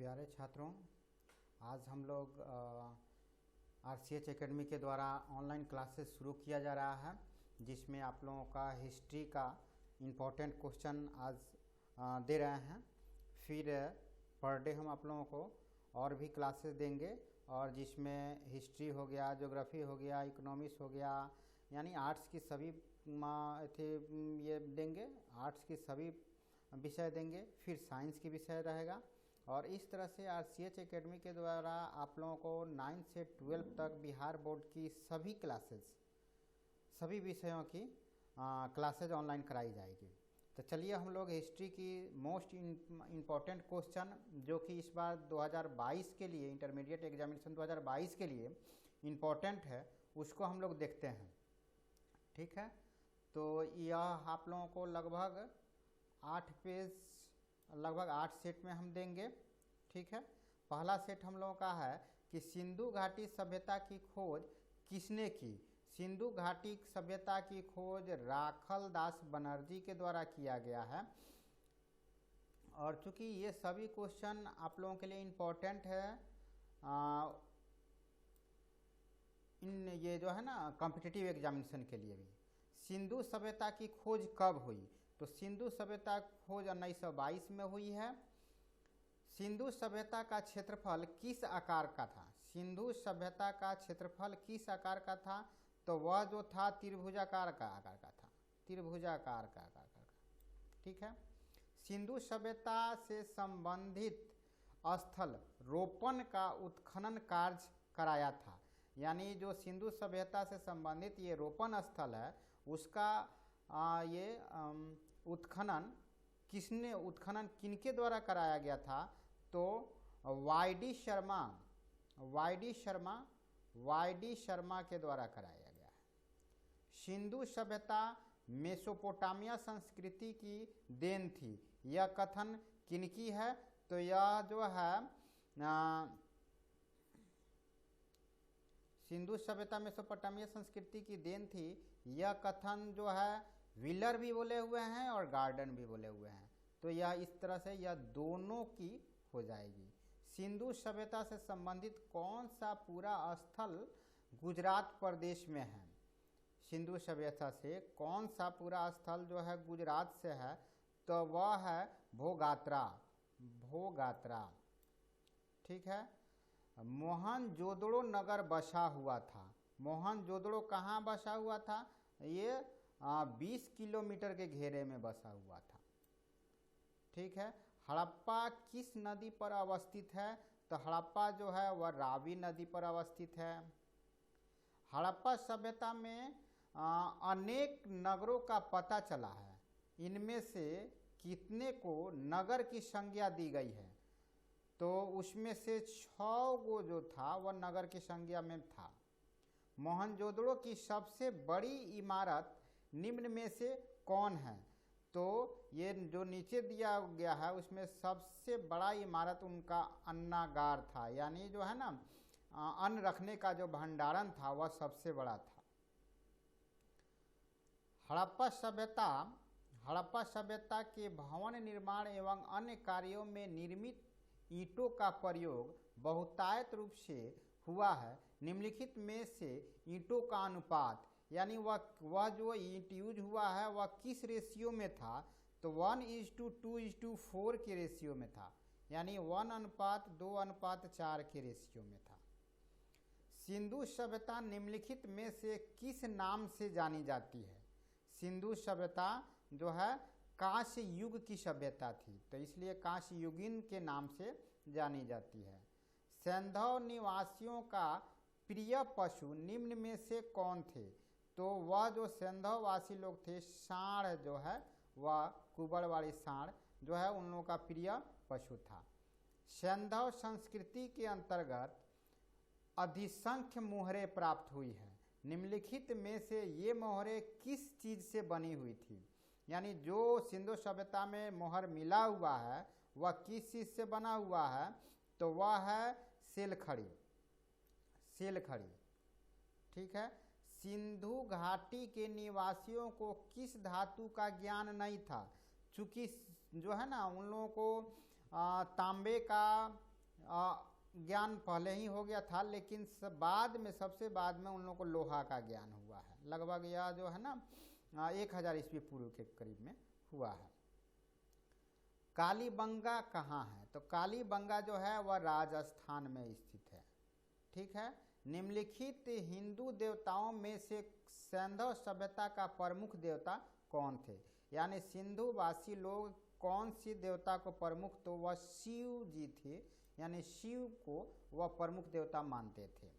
प्यारे छात्रों, आज हम लोग RCH एकेडमी के द्वारा ऑनलाइन क्लासेस शुरू किया जा रहा है, जिसमें आप लोगों का हिस्ट्री का इम्पोर्टेंट क्वेश्चन आज दे रहे हैं। फिर पर डे हम आप लोगों को और भी क्लासेस देंगे, और जिसमें हिस्ट्री हो गया, ज्योग्राफी हो गया, इकोनॉमिक्स हो गया, यानी आर्ट्स की सभी ये देंगे, आर्ट्स की सभी विषय देंगे। फिर साइंस की विषय रहेगा, और इस तरह से RCH एकेडमी के द्वारा आप लोगों को 9 से 12 तक बिहार बोर्ड की सभी क्लासेस, सभी विषयों की क्लासेज ऑनलाइन कराई जाएगी। तो चलिए हम लोग हिस्ट्री की मोस्ट इम्पॉर्टेंट क्वेश्चन, जो कि इस बार 2022 के लिए, इंटरमीडिएट एग्जामिनेशन 2022 के लिए इम्पॉर्टेंट है, उसको हम लोग देखते हैं। ठीक है, तो यह आप लोगों को लगभग 8 पेज, लगभग 8 सेट में हम देंगे। ठीक है, पहला सेट हम लोगों का है कि सिंधु घाटी सभ्यता की खोज किसने की। सिंधु घाटी सभ्यता की खोज राखल दास बनर्जी के द्वारा किया गया है। और चूंकि ये सभी क्वेश्चन आप लोगों के लिए इम्पोर्टेंट है, इन ये जो है ना कॉम्पिटिटिव एग्जामिनेशन के लिए भी। सिंधु सभ्यता की खोज कब हुई? तो सिंधु सभ्यता खोज 1922 में हुई है। सिंधु सभ्यता का क्षेत्रफल किस आकार का था? सिंधु सभ्यता का क्षेत्रफल किस आकार का था? तो वह जो था त्रिभुजाकार का आकार का था, त्रिभुजाकार का आकार का। ठीक है, सिंधु सभ्यता से संबंधित स्थल रोपण का उत्खनन कार्य कराया था। यानी जो सिंधु सभ्यता से संबंधित ये रोपण स्थल है, उसका ये उत्खनन किनके द्वारा कराया गया था? तो वाई डी शर्मा के द्वारा कराया गया है। सिंधु सभ्यता मेसोपोटामिया संस्कृति की देन थी, यह कथन किनकी है? तो यह जो है सिंधु सभ्यता मेसोपोटामिया संस्कृति की देन थी, यह कथन जो है व्हीलर भी बोले हुए हैं और गार्डन भी बोले हुए हैं। तो यह इस तरह से यह दोनों की हो जाएगी। सिंधु सभ्यता से संबंधित कौन सा पूरा स्थल गुजरात प्रदेश में है? सिंधु सभ्यता से कौन सा पूरा स्थल जो है गुजरात से है? तो वह है भोगात्रा। ठीक है, मोहनजोदड़ो नगर बसा हुआ था। मोहनजोदड़ो कहाँ बसा हुआ था? ये 20 किलोमीटर के घेरे में बसा हुआ था। ठीक है, हड़प्पा किस नदी पर अवस्थित है? तो हड़प्पा जो है वह रावी नदी पर अवस्थित है। हड़प्पा सभ्यता में अनेक नगरों का पता चला है, इनमें से कितने को नगर की संज्ञा दी गई है? तो उसमें से 6 गो जो था वह नगर की संज्ञा में था। मोहनजोदड़ो की सबसे बड़ी इमारत निम्न में से कौन है? तो ये जो नीचे दिया गया है उसमें सबसे बड़ा इमारत उनका अन्नागार था, यानी जो है ना अन्न रखने का जो भंडारण था वह सबसे बड़ा था। हड़प्पा सभ्यता के भवन निर्माण एवं अन्य कार्यों में निर्मित ईंटों का प्रयोग बहुतायत रूप से हुआ है। निम्नलिखित में से ईंटों का अनुपात, यानी वह जो ईंट यूज हुआ है वह किस रेशियो में था? तो 1:2:4 के रेशियो में था, यानी 1:2:4 के रेशियो में था। सिंधु सभ्यता निम्नलिखित में से किस नाम से जानी जाती है? सिंधु सभ्यता जो है कांस्य युग की सभ्यता थी, तो इसलिए कांस्य युगीन के नाम से जानी जाती है। सैंधव निवासियों का प्रिय पशु निम्न में से कौन थे? तो वह जो सैंधव वासी लोग थे, सांड जो है वह कुबड़वाड़ी सांड जो है उन लोगों का प्रिय पशु था। सैंधव संस्कृति के अंतर्गत अधिसंख्य मोहरें प्राप्त हुई है। निम्नलिखित में से ये मोहरें किस चीज से बनी हुई थी? यानी जो सिंधु सभ्यता में मोहर मिला हुआ है वह किस चीज से बना हुआ है? तो वह है सेलखड़ी। ठीक है, सिंधु घाटी के निवासियों को किस धातु का ज्ञान नहीं था? चूंकि जो है ना उन लोगों को तांबे का ज्ञान पहले ही हो गया था, लेकिन बाद में सबसे बाद में उन लोगों को लोहा का ज्ञान हुआ है। लगभग यह जो है ना 1000 ईस्वी पूर्व के करीब में हुआ है। कालीबंगा कहाँ है? तो कालीबंगा जो है वह राजस्थान में स्थित है। ठीक है। निम्नलिखित हिंदू देवताओं में से सैंधव सभ्यता का प्रमुख देवता कौन थे? यानी सिंधुवासी लोग कौन सी देवता को प्रमुख, तो वह शिव जी थे, यानी शिव को वह प्रमुख देवता मानते थे।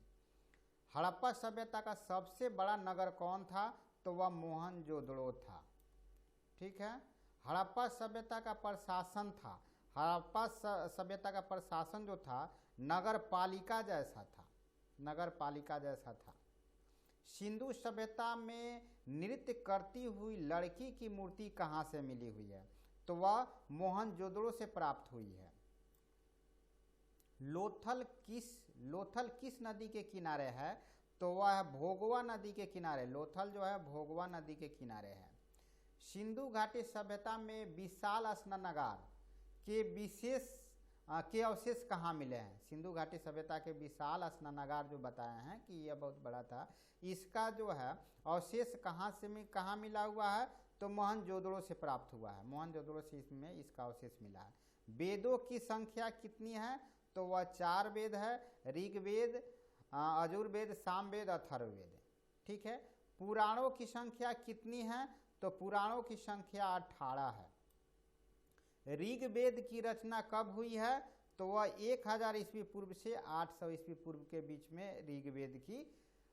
हड़प्पा सभ्यता का सबसे बड़ा नगर कौन था? तो वह मोहनजोदड़ो था। ठीक है। हड़प्पा सभ्यता का प्रशासन था, हड़प्पा सभ्यता का प्रशासन जो था नगर पालिका जैसा था, नगर पालिका जैसा था। सिंधु सभ्यता में नृत्य करती हुई लड़की की मूर्ति कहाँ से मिली हुई है? तो वह मोहनजोदड़ो से प्राप्त हुई है। लोथल किस नदी के किनारे है? तो वह भोगवा नदी के किनारे। लोथल जो है भोगवा नदी के किनारे है। सिंधु घाटी सभ्यता में विशाल स्नानागार के अवशेष कहाँ मिले हैं? सिंधु घाटी सभ्यता के विशाल स्नानागार जो बताए हैं कि यह बहुत बड़ा था, इसका जो है अवशेष कहाँ मिला हुआ है? तो मोहनजोदड़ो से प्राप्त हुआ है। मोहनजोदड़ो से इसमें इसका अवशेष मिला है। वेदों की संख्या कितनी है? तो वह 4 वेद है, ऋग्वेद, यजुर्वेद, सामवेद, अथर्ववेद। ठीक है। पुराणों की संख्या कितनी है? तो पुराणों की संख्या 18 है। ऋग्वेद की रचना कब हुई है? तो वह 1000 ईस्वी पूर्व से 800 ईस्वी पूर्व के बीच में ऋग्वेद की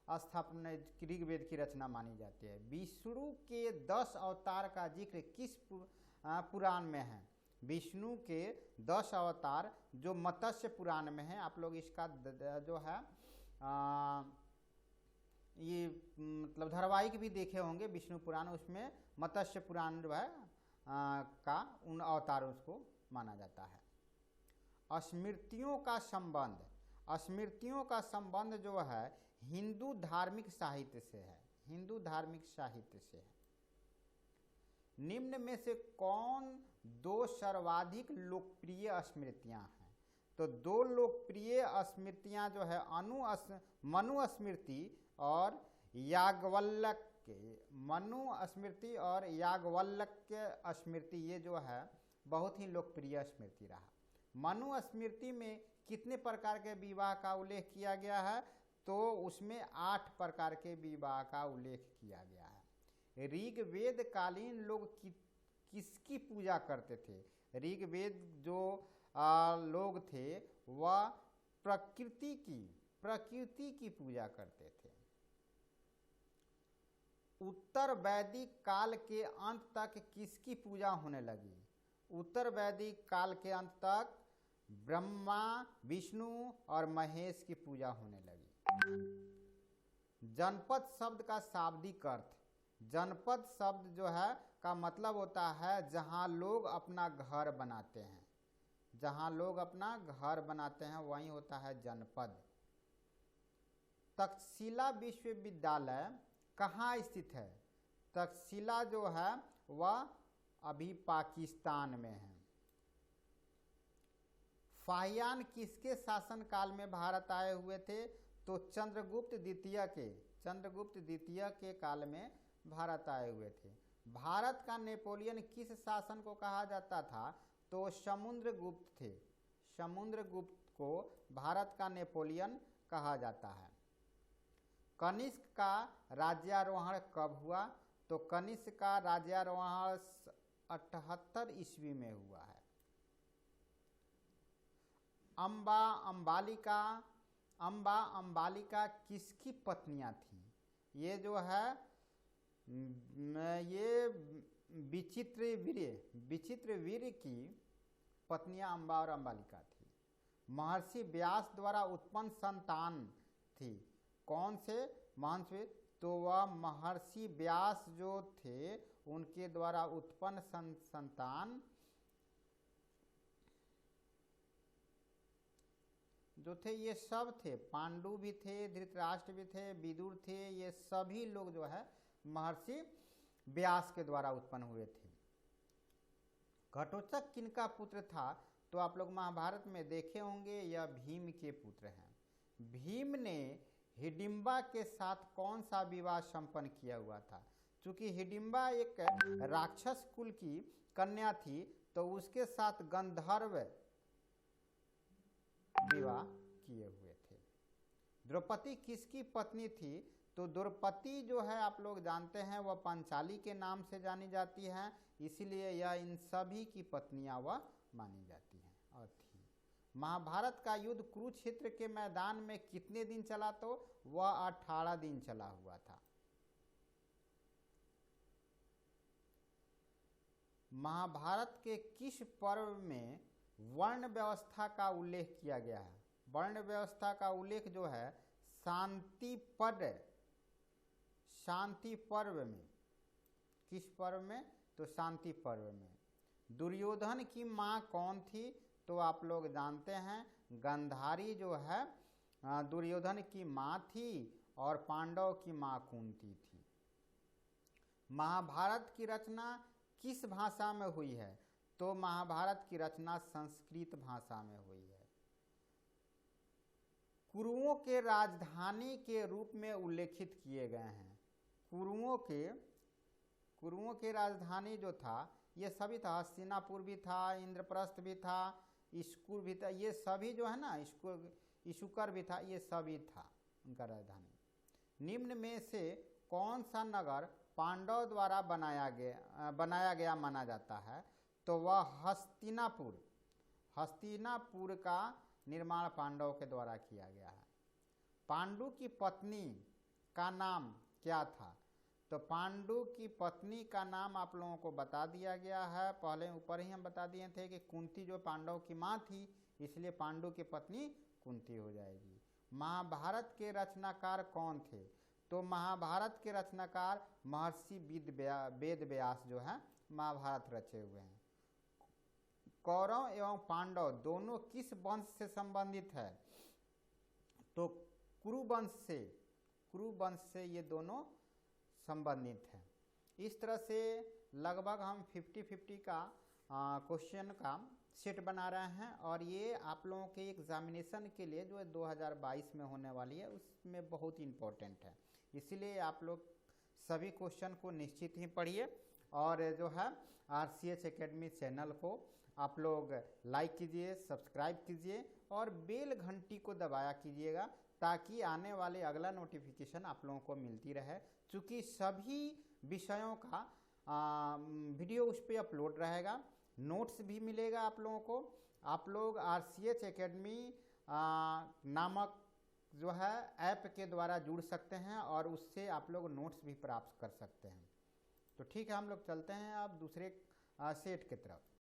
स्थापना, ऋग्वेद की रचना मानी जाती है। विष्णु के 10 अवतार का जिक्र किस पुराण में है? विष्णु के 10 अवतार जो मत्स्य पुराण में है, आप लोग इसका जो है ये मतलब धारावाहिक भी देखे होंगे विष्णु पुराण, उसमें मत्स्य पुराण जो है का उन अवतारों को माना जाता है। स्मृतियों का संबंध जो है हिंदू धार्मिक साहित्य से है, हिंदू धार्मिक साहित्य से है। निम्न में से कौन 2 सर्वाधिक लोकप्रिय स्मृतियां हैं? तो 2 लोकप्रिय स्मृतियां जो है मनुस्मृति और याज्ञवल्क्य, मनुस्मृति और याज्ञवल्क्य स्मृति, ये जो है बहुत ही लोकप्रिय स्मृति रहा। मनुस्मृति में कितने प्रकार के विवाह का उल्लेख किया गया है? तो उसमें 8 प्रकार के विवाह का उल्लेख किया गया है। ऋग्वेद कालीन लोग किसकी पूजा करते थे? ऋग्वेद जो लोग थे वह प्रकृति की पूजा करते थे। उत्तर वैदिक काल के अंत तक किसकी पूजा होने लगी? उत्तर वैदिक काल के अंत तक ब्रह्मा, विष्णु और महेश की पूजा होने लगी। जनपद शब्द का शाब्दिक अर्थ, जनपद शब्द जो है का मतलब होता है जहां लोग अपना घर बनाते हैं, जहां लोग अपना घर बनाते हैं वही होता है जनपद। तक्षशिला विश्वविद्यालय कहाँ स्थित है? तक्षशिला जो है वह अभी पाकिस्तान में है। फाहियान किसके शासनकाल में भारत आए हुए थे? तो चंद्रगुप्त द्वितीय के काल में भारत आए हुए थे। भारत का नेपोलियन किस शासन को कहा जाता था? तो समुद्रगुप्त थे। समुद्रगुप्त को भारत का नेपोलियन कहा जाता है। कनिष्क का राज्यारोहण कब हुआ? तो कनिष्क का राज्यारोहण 78 ईस्वी में हुआ है। अम्बा अंबालिका किसकी पत्नियां थी? ये जो है ये विचित्रवीर्य की पत्नियां अम्बा और अंबालिका थी। महर्षि व्यास द्वारा उत्पन्न संतान थी कौन से? महर्षि, तो वह महर्षि व्यास जो थे उनके द्वारा उत्पन्न संतान जो थे ये सब थे, पांडु भी थे, धृतराष्ट्र भी थे, विदुर थे, ये सभी लोग जो है महर्षि व्यास के द्वारा उत्पन्न हुए थे। घटोत्कच किनका पुत्र था? तो आप लोग महाभारत में देखे होंगे यह भीम के पुत्र हैं। भीम ने हिडिंबा के साथ कौन सा विवाह संपन्न किया हुआ था? चूंकि हिडिंबा एक राक्षस कुल की कन्या थी तो उसके साथ गंधर्व विवाह किए हुए थे। द्रौपदी किसकी पत्नी थी? तो द्रौपदी जो है आप लोग जानते हैं वह पंचाली के नाम से जानी जाती है, इसीलिए यह इन सभी की पत्नियां वह मानी जाती हैं। और थी महाभारत का युद्ध कुरुक्षेत्र के मैदान में कितने दिन चला? तो वह 18 दिन चला हुआ था। महाभारत के किस पर्व में वर्ण व्यवस्था का उल्लेख किया गया है? वर्ण व्यवस्था का उल्लेख जो है शांति पर्व में। किस पर्व में? तो शांति पर्व में। दुर्योधन की माँ कौन थी? तो आप लोग जानते हैं गांधारी जो है दुर्योधन की माँ थी और पांडव की माँ कुंती थी। महाभारत की रचना किस भाषा में हुई है? तो महाभारत की रचना संस्कृत भाषा में हुई है। कुरुओं के राजधानी के रूप में उल्लेखित किए गए हैं। कुरुओं के राजधानी जो था ये सभी था, हस्तिनापुर भी था, इंद्रप्रस्थ भी था, इस्कुर भी था, ये सभी जो है ना, इशुकर भी था, ये सभी था उनका राजधानी। निम्न में से कौन सा नगर पांडव द्वारा बनाया गया माना जाता है? तो वह हस्तिनापुर का निर्माण पांडव के द्वारा किया गया है। पांडु की पत्नी का नाम क्या था? तो पांडु की पत्नी का नाम आप लोगों को बता दिया गया है, पहले ऊपर ही हम बता दिए थे कि कुंती जो पांडव की माँ थी, इसलिए पांडु की पत्नी कुंती हो जाएगी। महाभारत के रचनाकार कौन थे? तो महाभारत के रचनाकार महर्षि वेद व्यास जो है महाभारत रचे हुए हैं। कौरव एवं पांडव दोनों किस वंश से संबंधित है? तो कुरु वंश से ये दोनों संबंधित हैं। इस तरह से लगभग हम 50-50 का क्वेश्चन का सेट बना रहे हैं और ये आप लोगों के एग्जामिनेशन के लिए जो 2022 में होने वाली है उसमें बहुत इम्पोर्टेंट है। इसीलिए आप लोग सभी क्वेश्चन को निश्चित ही पढ़िए और जो है RCH एकेडमी चैनल को आप लोग लाइक कीजिए, सब्सक्राइब कीजिए और बेल घंटी को दबाया कीजिएगा ताकि आने वाले अगला नोटिफिकेशन आप लोगों को मिलती रहे। चूँकि सभी विषयों का वीडियो उस पर अपलोड रहेगा, नोट्स भी मिलेगा आप लोगों को। आप लोग RCH एकेडमी नामक जो है ऐप के द्वारा जुड़ सकते हैं और उससे आप लोग नोट्स भी प्राप्त कर सकते हैं। तो ठीक है, हम लोग चलते हैं अब दूसरे सेट की तरफ।